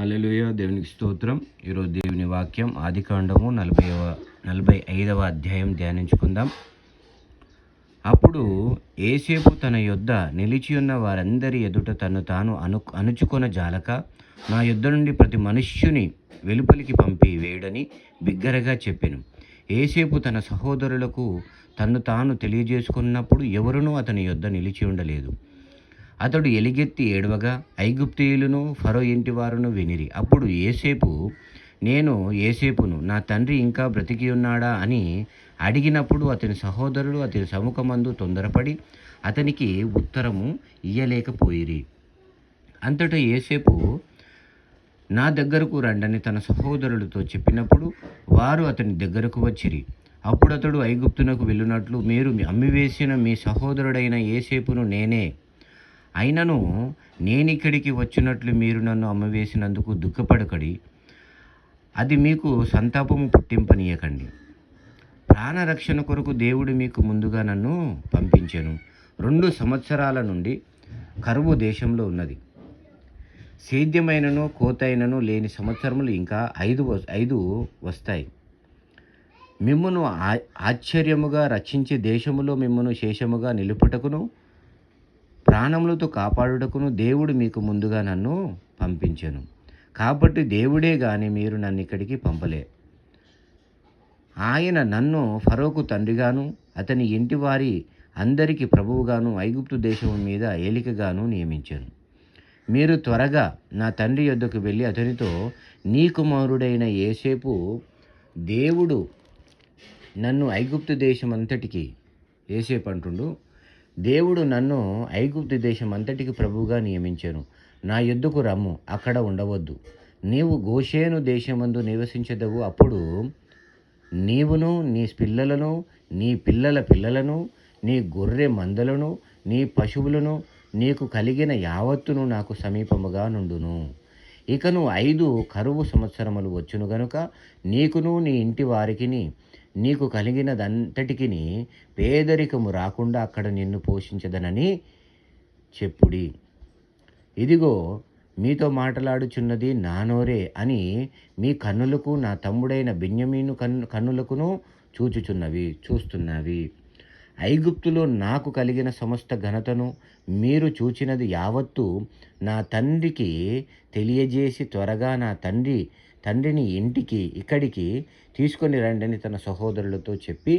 హల్లెలూయా. దేవునికి స్తోత్రం. ఈరోజు దేవుని వాక్యం ఆదికాండము 45వ అధ్యాయం ధ్యానించుకుందాం. అప్పుడు యోసేపు తన యొద్ద నిలిచియున్న వారందరి ఎదుట తను తాను అణుచుకొన జాలక, నా యొద్ద నుండి ప్రతి మనుష్యుని వెలుపలికి పంపి వేయడని బిగ్గరగా చెప్పెను. యోసేపు తన సహోదరులకు తన్ను తాను తెలియజేసుకున్నప్పుడు ఎవరునూ అతని యొద్ద నిలిచి ఉండలేదు. అతడు ఎలుగెత్తి ఏడవగా ఐగుప్తీయులను ఫరో ఇంటి వారును వినిరి. అప్పుడు యోసేపు, నేను యోసేపును, నా తండ్రి ఇంకా బ్రతికి ఉన్నాడా అని అడిగినప్పుడు అతని సహోదరులు అతని సముఖమందు తొందరపడి అతనికి ఉత్తరము ఇయ్యలేకపోయిరి. అంతటా యోసేపు, నా దగ్గరకు రండని తన సహోదరులతో చెప్పినప్పుడు వారు అతని దగ్గరకు వచ్చిరి. అప్పుడు అతడు ఐగుప్తునకు వెళ్ళునట్లు మీరు అమ్మివేసిన మీ సహోదరుడైన యోసేపును నేనే. అయినను నేనిక్కడికి వచ్చినట్లు మీరు నన్ను అమ్మవేసినందుకు దుఃఖపడకడి, అది మీకు సంతాపము పుట్టింపనీయకండి. ప్రాణరక్షణ కొరకు దేవుడు మీకు ముందుగా నన్ను పంపించెను. 2 సంవత్సరాల నుండి కరువు దేశంలో ఉన్నది. సేద్యమైనను కోతైనను లేని సంవత్సరములు ఇంకా 5 వస్తాయి. మిమ్మును ఆశ్చర్యముగా రక్షించి దేశములో మిమ్మును శేషముగా నిలుపుటకును ప్రాణములతో కాపాడుటకును దేవుడు మీకు ముందుగా నన్ను పంపించెను. కాబట్టి దేవుడే గాని మీరు నన్ను ఇక్కడికి పంపలే. ఆయన నన్ను ఫరోకు తండ్రిగాను అతని ఇంటి వారి అందరికీ ప్రభువుగాను ఐగుప్తు దేశం మీద ఏలికగాను నియమించాను. మీరు త్వరగా నా తండ్రి యొద్దకు వెళ్ళి అతనితో, నీ కుమారుడైన యోసేపు దేవుడు నన్ను ఐగుప్తు దేశం అంతటికి, యోసేపు అంటుండు, దేవుడు నన్ను ఐగుప్తు దేశం అంతటికి ప్రభువుగా నియమించాను. నా యొద్దకు రమ్ము, అక్కడ ఉండవద్దు. నీవు గోషేను దేశమందు నివసించదవు. అప్పుడు నీవును నీ పిల్లలను, నీ పిల్లల పిల్లలను, నీ గొర్రె మందలను, నీ పశువులను, నీకు కలిగిన యావత్తును నాకు సమీపముగా నుండును. ఇకను 5 కరువు సంవత్సరములు వచ్చును గనుక నీకును నీ ఇంటి వారికిని నీకు కలిగినదంతటికి పేదరికము రాకుండా అక్కడ నిన్ను పోషించదనని చెప్పుడి. ఇదిగో మీతో మాట్లాడుచున్నది నా నోరే అని మీ కన్నులకు నా తమ్ముడైన బెన్యామీను కన్నులకును చూస్తున్నవి. ఐగుప్తులో నాకు కలిగిన సమస్త ఘనతను మీరు చూచినది యావత్తు నా తండ్రికి తెలియజేసి త్వరగా నా తండ్రిని ఇక్కడికి తీసుకొని రండని తన సహోదరులతో చెప్పి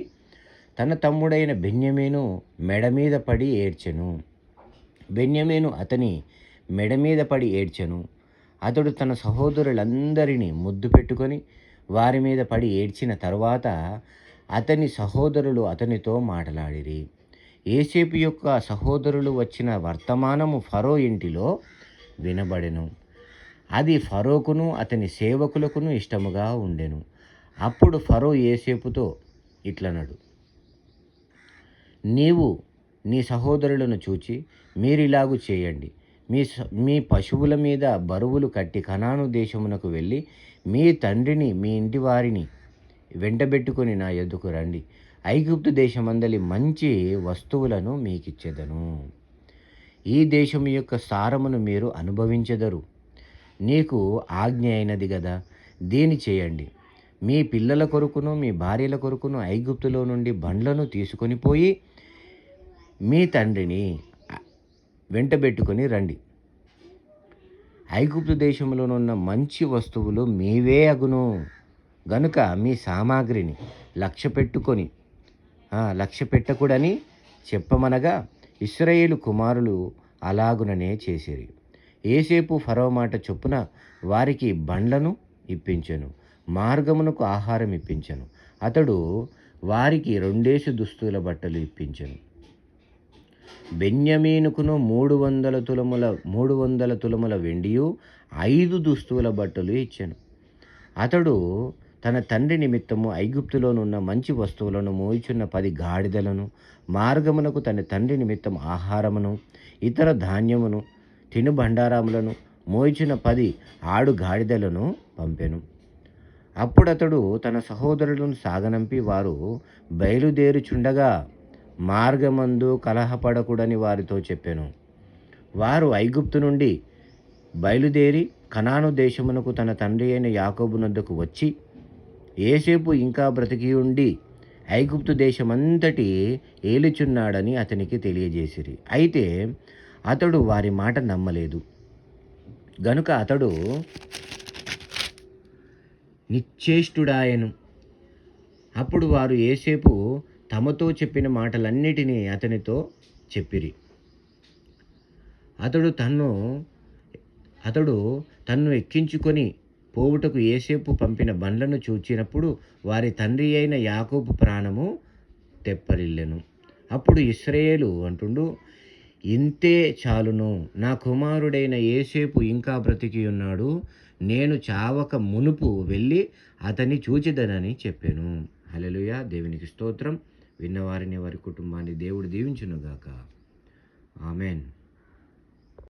తన తమ్ముడైన బెన్యామీను మెడ మీద పడి ఏడ్చెను. బెన్యామీను అతని మెడ మీద పడి ఏడ్చెను. అతడు తన సహోదరులందరినీ ముద్దు పెట్టుకొని వారి మీద పడి ఏడ్చిన తరువాత అతని సహోదరులు అతనితో మాట్లాడిరి. యోసేపు యొక్క సహోదరులు వచ్చిన వర్తమానము ఫరో ఇంటిలో వినబడెను. అది ఫరోకును అతని సేవకులకును ఇష్టముగా ఉండెను. అప్పుడు ఫరో యోసేపుతో ఇట్లనడు, నీవు నీ సహోదరులను చూచి మీరిలాగు చేయండి. మీ పశువుల మీద బరువులు కట్టి కనాను దేశమునకు వెళ్ళి మీ తండ్రిని మీ ఇంటి వారిని వెంటబెట్టుకొని నా యొద్దకు రండి. ఐగుప్తు దేశమందలి మంచి వస్తువులను మీకిచ్చెదను. ఈ దేశము యొక్క సారమును మీరు అనుభవించెదరు. నీకు ఆజ్ఞ అయినది గదా, దీని చేయండి. మీ పిల్లల కొరకును మీ భార్యల కొరకును ఐగుప్తులో నుండి బండ్లను తీసుకొని పోయి మీ తండ్రిని వెంటబెట్టుకొని రండి. ఐగుప్తు దేశంలోనున్న మంచి వస్తువులు మీవే అగును గనుక మీ సామాగ్రిని లక్ష్య పెట్టకూడని చెప్పమనగా ఇశ్రాయేలు కుమారులు అలాగుననే చేసిరి. యోసేపు ఫరో మాట చొప్పున వారికి బండ్లను ఇప్పించెను, మార్గమునకు ఆహారం ఇప్పించెను. అతడు వారికి 2 దుస్తుల బట్టలు ఇప్పించెను. బెన్యామీనుకును 300 తులముల వెండియు 5 దుస్తుల బట్టలు ఇచ్చెను. అతడు తన తండ్రి నిమిత్తము ఐగుప్తులోనున్న మంచి వస్తువులను మోయిచున్న 10 గాడిదలను, మార్గమునకు తన తండ్రి నిమిత్తం ఆహారమును, ఇతర ధాన్యమును, తినుబండారములను మోయిచున్న 10 ఆడు గాడిదలను పంపెను. అప్పుడతడు తన సహోదరులను సాగనంపి వారు బయలుదేరుచుండగా మార్గమందు కలహపడకూడని వారితో చెప్పెను. వారు ఐగుప్తు నుండి బయలుదేరి కనాను దేశమునకు తన తండ్రి అయిన యాకోబునొద్దకు వచ్చి, యోసేపు ఇంకా బ్రతికి ఉండి ఐగుప్తు దేశమంతటి ఏలుచున్నాడని అతనికి తెలియజేసిరి. అయితే అతడు వారి మాట నమ్మలేదు. గనుక అతడు నిశ్చేష్టుడాయెను. అప్పుడు వారు యోసేపు తమతో చెప్పిన మాటలన్నిటినీ అతనితో చెప్పిరి. అతడు తన్ను ఎక్కించుకొని పోవుటకు యోసేపు పంపిన బండ్లను చూచినప్పుడు వారి తండ్రి అయిన యాకోబు ప్రాణము తెప్పరిల్లెను. అప్పుడు ఇశ్రాయేలు అంటుండు, ఇంతే చాలును, నా కుమారుడైన యోసేపు ఇంకా బ్రతికి ఉన్నాడు, నేను చావక మునుపు వెళ్ళి అతన్ని చూచిదనని చెప్పాను. హల్లెలూయా. దేవునికి స్తోత్రం. విన్నవారిని వారి కుటుంబాన్ని దేవుడు దీవించునుగాక. ఆమెన్.